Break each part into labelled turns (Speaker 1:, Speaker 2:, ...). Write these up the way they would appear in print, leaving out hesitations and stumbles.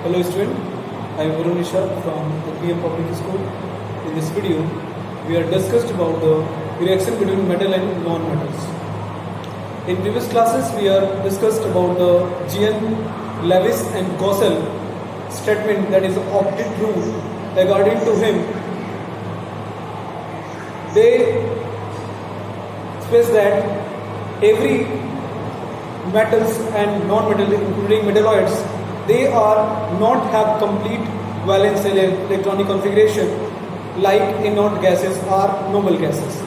Speaker 1: Hello student, I am Varun Nisha from PM Public School. In this video, we are discussed about the reaction between metal and non-metals. In previous classes, we are discussed about the G.N. Lewis and Gossel statement that is optic rule. According to him, they stress that every metals and non-metals, including metalloids, they are not have complete valence electronic configuration like inert gases or noble gases.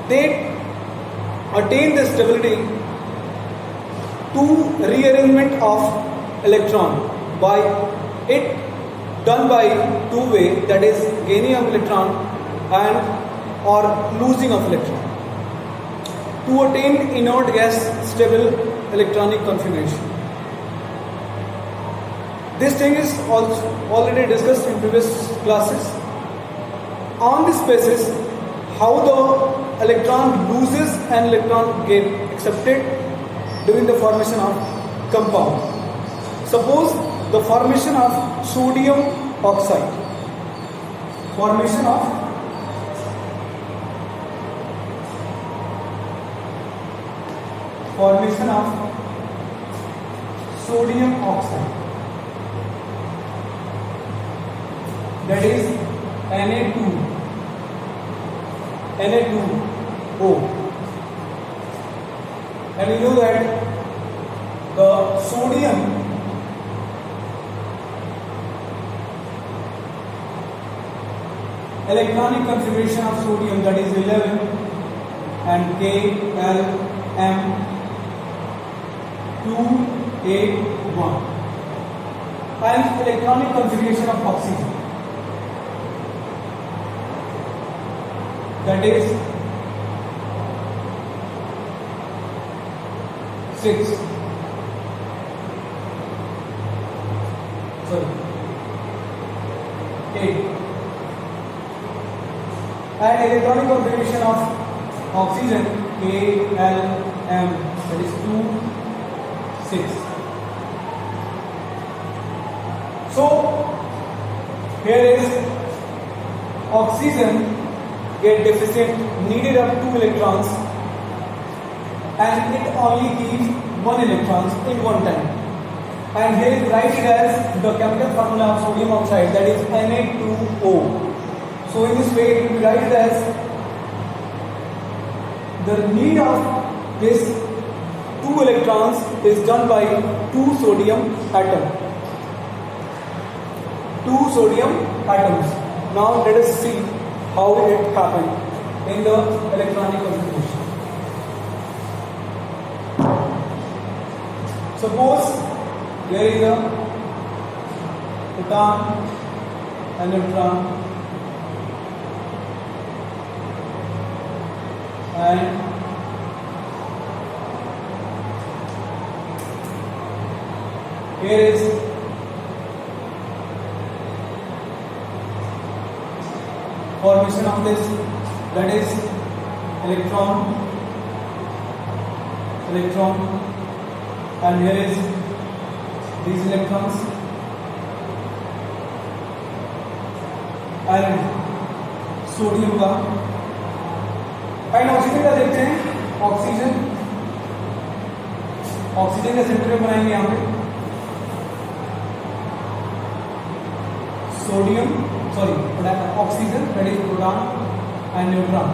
Speaker 1: They attain the stability to rearrangement of electron by it done by two way, that is gaining of electron and or losing of electron. To attain inert gas stable electronic configuration. This thing is also already discussed in previous classes. On this basis, how the electron loses and electron get accepted during the formation of compound. Suppose the formation of sodium oxide. Formation of sodium oxide, that is Na2O, and we know that the sodium electronic configuration of sodium, that is 11, and KLM281, and electronic configuration of oxygen, that is 8. And electronic configuration of oxygen, KLM, that is 2, 6. So here is oxygen get deficient, needed up 2 electrons, and it only gives 1 electrons in one time. And here is write it as the chemical formula of sodium oxide, that is Na2O. So in this way, we write it as the need of this 2 electrons is done by 2 sodium atoms. 2 sodium atoms. Now let us see how it happened in the electronic configuration. Suppose there is a proton and neutron and here is formation of this, that is electron, and here is these electrons and sodium का and oxygen का देखते हैं. Oxygen का centre में बनाएंगे यहाँ पे oxygen, that is proton and neutron.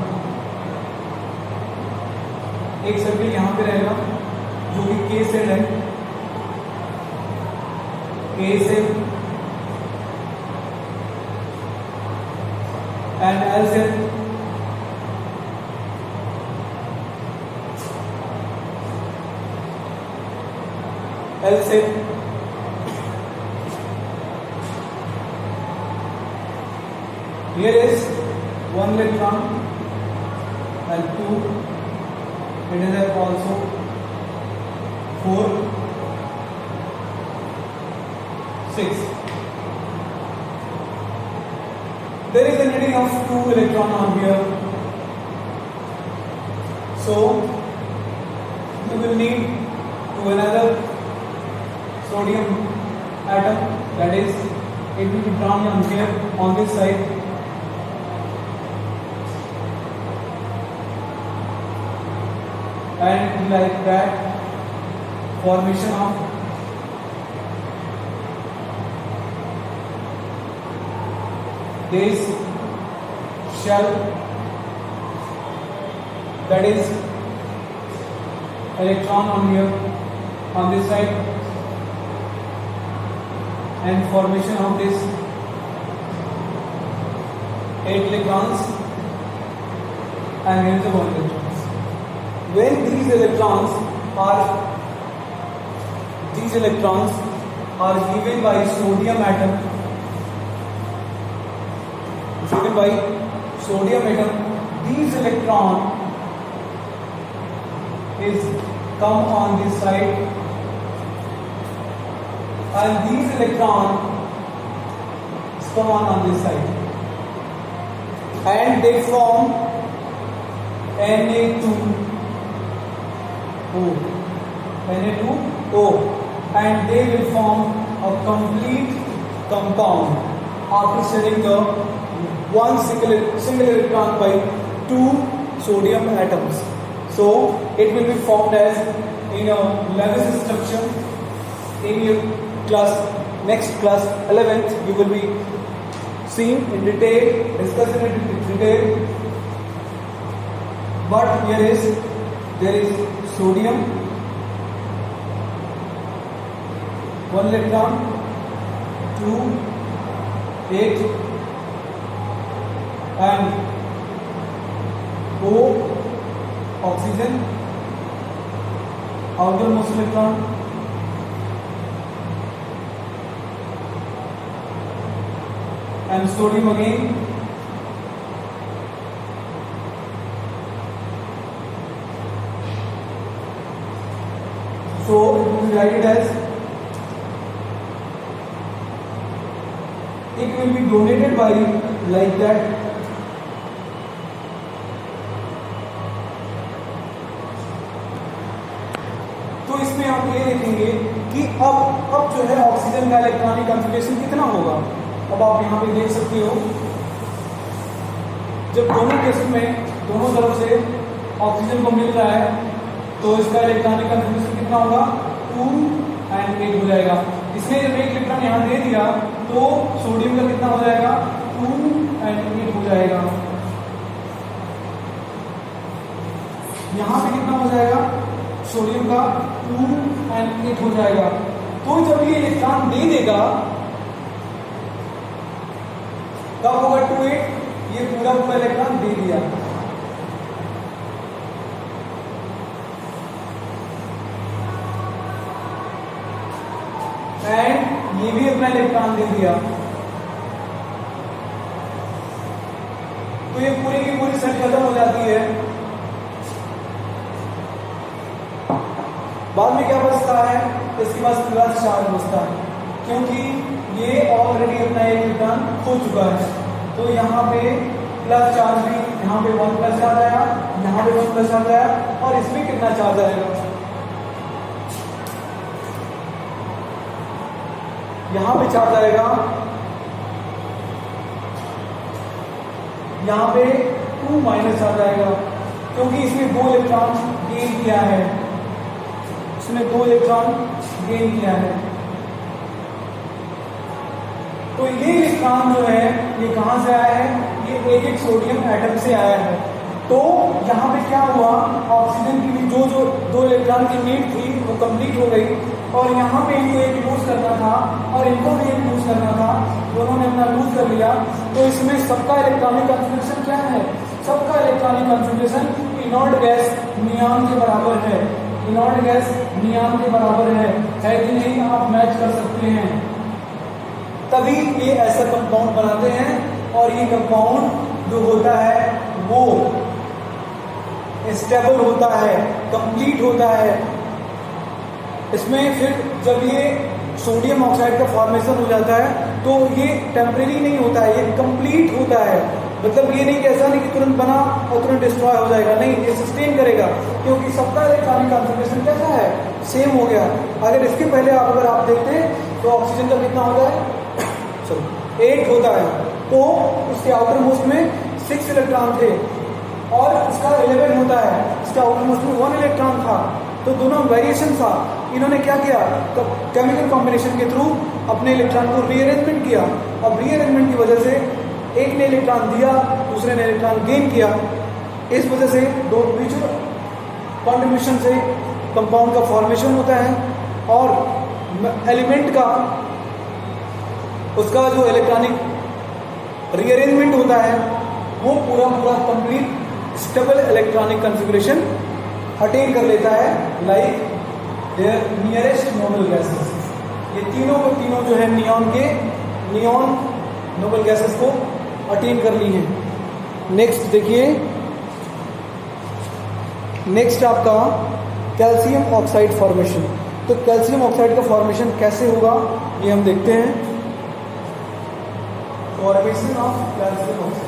Speaker 1: एक सर्किल यहाँ पे रहेगा जो कि के सेल है, K shell and L shell. L shell here is 1 electron and 2, it is also 4, 6. There is a needing of 2 electron on here, so you will need to another sodium atom that is it will be drawn on here on this side, and like that formation of this shell, that is electron on here on this side, and formation of this 8 electrons, and here is the 1 electrons. When these electrons are given by sodium atom, these electron is come on this side, and these electron come on this side, and they form Na2O, and they will form a complete compound after sharing the one single electron by 2 sodium atoms. So it will be formed as in a Lewis structure. In your next class 11th, you will be seeing in detail, discussing it in detail. But there is sodium, 1 electron, 2, 8, and O, oxygen, outermost electron, and sodium again, so it will be written as, it will be donated by like that. तो इसमें आप ये देखेंगे कि अब जो है oxygen का इलेक्ट्रॉनिक कॉन्फ़िगरेशन कितना होगा। अब आप यहाँ पे देख सकते हो, जब दोनों केस में दोनों तरफ से ऑक्सीजन को मिल रहा है तो इसका इलेक्ट्रॉनिक कॉन्फ़िगरेशन कितना होगा, 2 and 8 हो जाएगा। इसने जब एक इलेक्ट्रॉन यहाँ दे दिया तो सोडियम का कितना हो जाएगा, 2 and 8 हो जाएगा। यहाँ पे कितना हो जाएगा, सोडियम का 2 and 8 हो जाएगा। तो जब ये इलेक्ट्रॉन दे देगा कब होगा, 2 8, ये पूरा इलेक्ट्रॉन दे दिया। एंड ये भी अपना इलेक्ट्रॉन दे दिया, तो ये पूरी की पूरी सेट खत्म हो जाती है। बाद में क्या बचता है, इसके पास प्लस चार्ज बचता है, क्योंकि ये ऑलरेडी अपना एक इलेक्ट्रॉन खो चुका है। तो यहाँ पे प्लस चार्ज भी, यहाँ पे 1 प्लस चार्ज आया, यहाँ पे 1 प्लस चार्ज आया, और इसमें कितना चार्ज आएगा, यहाँ पे चार्ज आएगा, यहाँ पे 2 माइनस चार्ज आएगा, क्योंकि इसमें 2 इलेक्ट्रॉन गेन किया है, इसमें 2 इलेक्ट्रॉन गेन किया है। तो ये इलेक्ट्रॉन जो है ये कहाँ से आया है, ये एक सोडियम एटम से आया है। तो यहाँ पे क्या हुआ, ऑक्सीजन की भी जो 2 इलेक्ट्रॉन की नीड थी वो कंप्लीट हो गई, और यहाँ पे इनको एक लूज करना था और इनको भी एक लूज करना था, दोनों ने अपना लूज कर लिया। तो इसमें सबका इलेक्ट्रॉनिक कॉन्फ़िगरेशन क्या है, सबका इलेक्ट्रॉनिक कॉन्फ़िगरेशन इनॉर्ड गैस नियॉन के बराबर है, इनॉर्ड गैस नियॉन के बराबर है कि नहीं, आप मैच कर सकते हैं, तभी ये ऐसा कंपाउंड बनाते हैं। और ये कंपाउंड जो होता है वो स्टेबल होता है, कंप्लीट होता है। इसमें फिर जब ये सोडियम ऑक्साइड का फॉर्मेशन हो जाता है तो ये टेम्परेरी नहीं होता है, ये कंप्लीट होता है। मतलब ये नहीं कि ऐसा नहीं कि तुरंत बना और तुरंत डिस्ट्रॉय हो जाएगा, नहीं, ये सस्टेन करेगा, क्योंकि सबका इलेक्ट्रॉनिक कॉन्फ़िगरेशन कैसा है, सेम हो गया। अगर इसके पहले अगर आप देखते तो ऑक्सीजन का कितना होता है, चलो 8 होता है, तो उसके आउटर मोस्ट में 6 इलेक्ट्रॉन थे और इसका 11 होता है, इसका आउटर मोस्ट में 1 इलेक्ट्रॉन था, तो दोनों वेरिएशन था। इन्होंने क्या किया, केमिकल कॉम्बिनेशन के थ्रू अपने इलेक्ट्रॉन को रीअरेंजमेंट किया। अब रीअरेंजमेंट की वजह से एक ने इलेक्ट्रॉन दिया, दूसरे ने इलेक्ट्रॉन गेन किया, इस वजह से दो म्यूचुअल कॉन्ट्रीब्यूशन से कंपाउंड का फॉर्मेशन होता है और एलिमेंट का उसका जो इलेक्ट्रॉनिक रीअरेंजमेंट होता है वो पूरा complete stable electronic configuration attain कर लेता है, like their nearest noble gases. ये तीनों जो है नियॉन नोबल गैसेस को अटेन कर ली है। नेक्स्ट देखिए, नेक्स्ट आपका कैल्शियम ऑक्साइड फॉर्मेशन। तो कैल्शियम ऑक्साइड का फॉर्मेशन कैसे होगा ये हम देखते हैं। Formation of calcium oxide,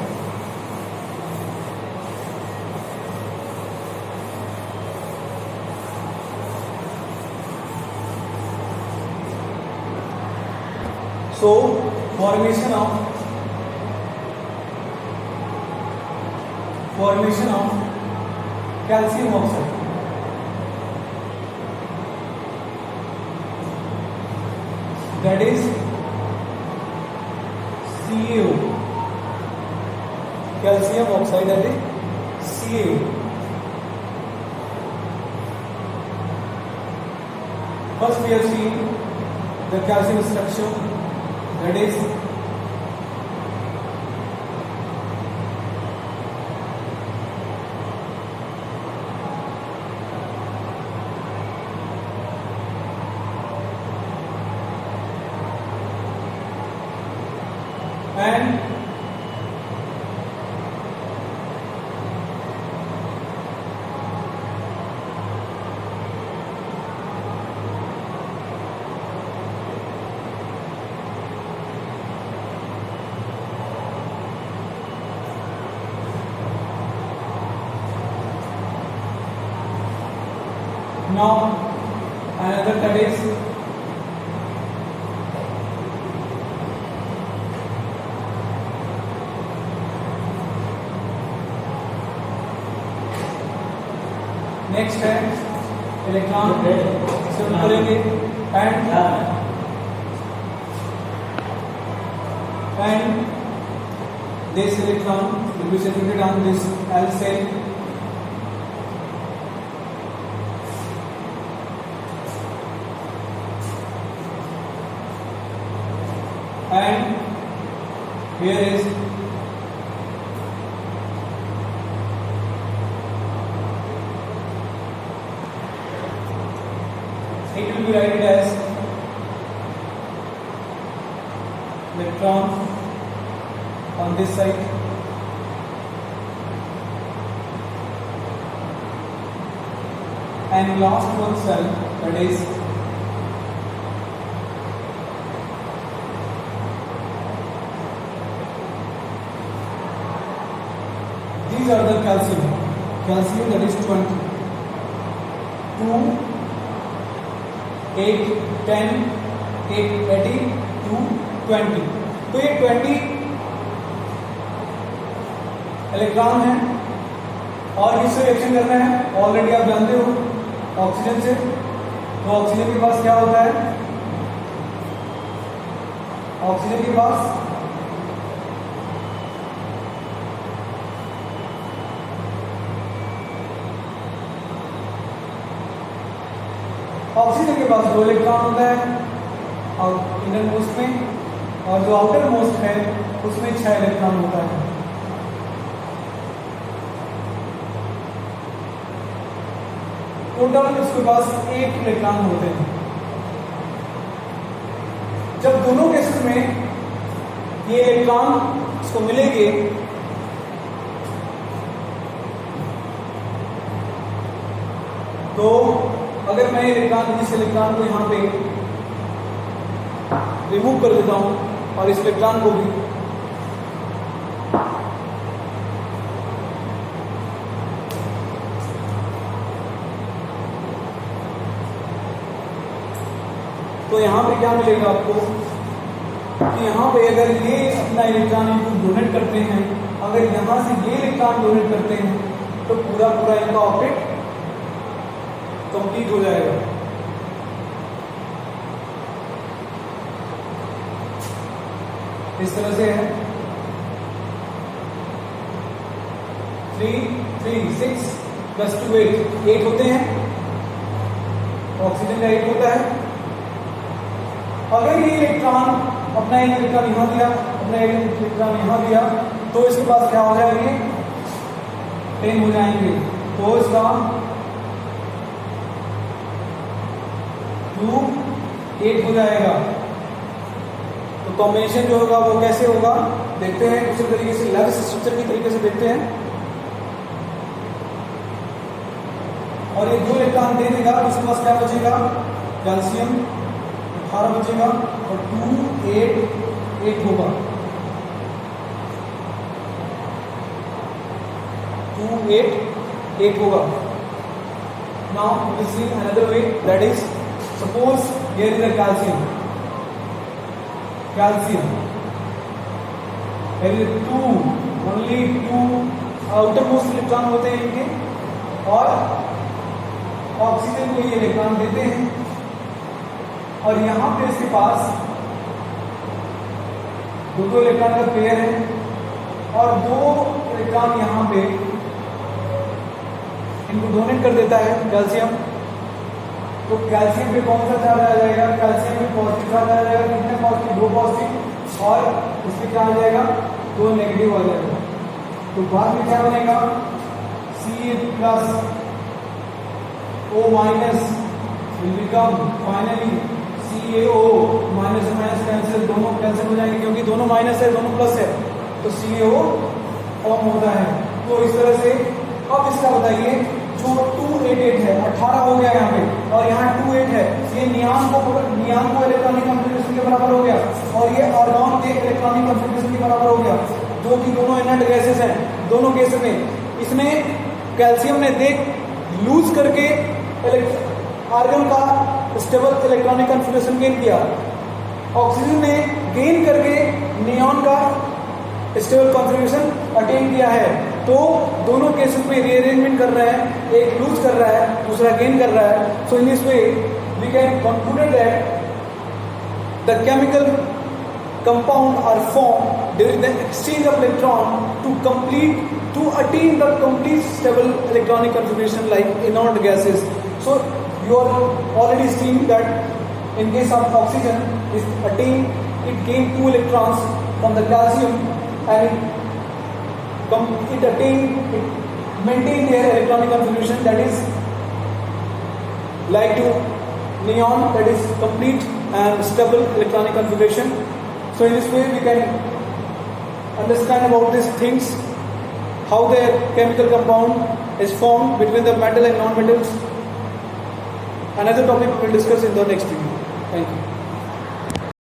Speaker 1: so formation of calcium oxide, that is CaO, calcium oxide that is CaO. First we have seen the calcium structure, that is and now another, that is next है electron select करेंगे and this electron will be situated on this L cell, and here is it will be written as electron on this side and last one cell, that is these are the calcium that is 20, 2, 8, 10, 8, 18, 2, 20। तो ये 20 electron है और किससे reaction करना है, already आप जानते हो ऑक्सीजन से। तो ऑक्सीजन के पास क्या होता है, ऑक्सीजन के पास दो इलेक्ट्रॉन होता है और इनर मोस्ट में, और जो आउटर मोस्ट है उसमें 6 इलेक्ट्रॉन होता है। टोटल इसके पास 8 इलेक्ट्रॉन होते हैं। जब दोनों केसेस में ये इलेक्ट्रॉन इसको मिलेंगे तो अगर मैं इलेक्ट्रॉन इस इलेक्ट्रॉन को यहाँ पे रिमूव कर देता हूँ और इस इलेक्ट्रॉन को भी, तो यहाँ पे क्या मिलेगा आपको कि यहाँ पे अगर ये अपना इलेक्ट्रॉन इनको डोनेट करते हैं, अगर यहाँ से ये इलेक्ट्रॉन डोनेट करते हैं तो पूरा पूरा इनका ऑर्बिट कंप्लीट हो जाएगा। इस तरह से है 3 3 6 प्लस 2 8 होते हैं, ऑक्सीजन का 8 होता है। अगर ये इलेक्ट्रॉन अपना एक इलेक्ट्रॉन यहाँ दिया, अपना एक इलेक्ट्रॉन यहाँ दिया, तो इसके पास क्या हो जाएंगे 10 हो जाएंगे। तो इसका 2 8 हो जाएगा। तो कॉम्बिनेशन जो होगा वो कैसे होगा देखते हैं, उसी तरीके से लैब स्ट्रक्चर की तरीके से देखते हैं। और ये 2 इलेक्ट्रॉन दे देगा तो उसके पास क्या बचेगा, कैल्शियम 18 बचेगा और 2 8 8 होगा, 2 8 8 होगा। Now we see another way, that is suppose here is a calcium there is 2 only 2 outermost electron होते हैं इनके, और ऑक्सीजन को ये इलेक्ट्रॉन देते हैं, और यहां पे इसके पास 2 इलेक्ट्रॉन का पेयर है और 2 इलेक्ट्रॉन यहां पे इनको डोनेट कर देता है कैल्शियम। तो कैल्शियम पे कौन सा चार्ज आ जाएगा, कैल्शियम पे पॉजिटिव चार्ज आ जाएगा, कितने पॉजिटिव 2 पॉजिटिव, और इसमें क्या आ जाएगा 2 नेगेटिव आ जाएगा। तो बाद में क्या बनेगा Ca plus O minus will become finally CaO minus minus cancel, दोनों कैंसिल हो जाएंगे क्योंकि दोनों माइनस है दोनों प्लस है, तो CaO फॉर्म होता है। तो इस तरह से अब इसका बताइए जो 288 है 18 हो गया यहाँ पे, और यहाँ 28 है, ये नियान को इलेक्ट्रॉनिक कॉन्फ़िगरेशन के बराबर हो गया, और ये आर्गॉन के इलेक्ट्रॉनिक कॉन्फ़िगरेशन के बराबर हो गया, जो कि दोनों इनर्ट गैसेस हैं। दोनों केस में इसमें कैल्शियम ने लूज करके आर्गन का स्टेबल इलेक्ट्रॉनिक कॉन्फ़िगरेशन गेन किया, ऑक्सीजन ने गेन करके नियॉन का स्टेबल कॉन्फ़िगरेशन अटेन किया है। तो दोनों केसेस में रीअरेंजमेंट कर रहे हैं, एक लूज कर रहा है दूसरा गेन कर रहा है। So in this way we can conclude that the chemical compound are formed during the exchange of electron to attain the complete stable electronic configuration like inert gases. So you are already seen that in case of oxygen it gain 2 electrons from the calcium and it maintain their electronic configuration, that is like to neon, that is complete and stable electronic configuration. So in this way we can understand about these things, how the chemical compound is formed between the metal and non-metals. Another topic we will discuss in the next video. Thank you.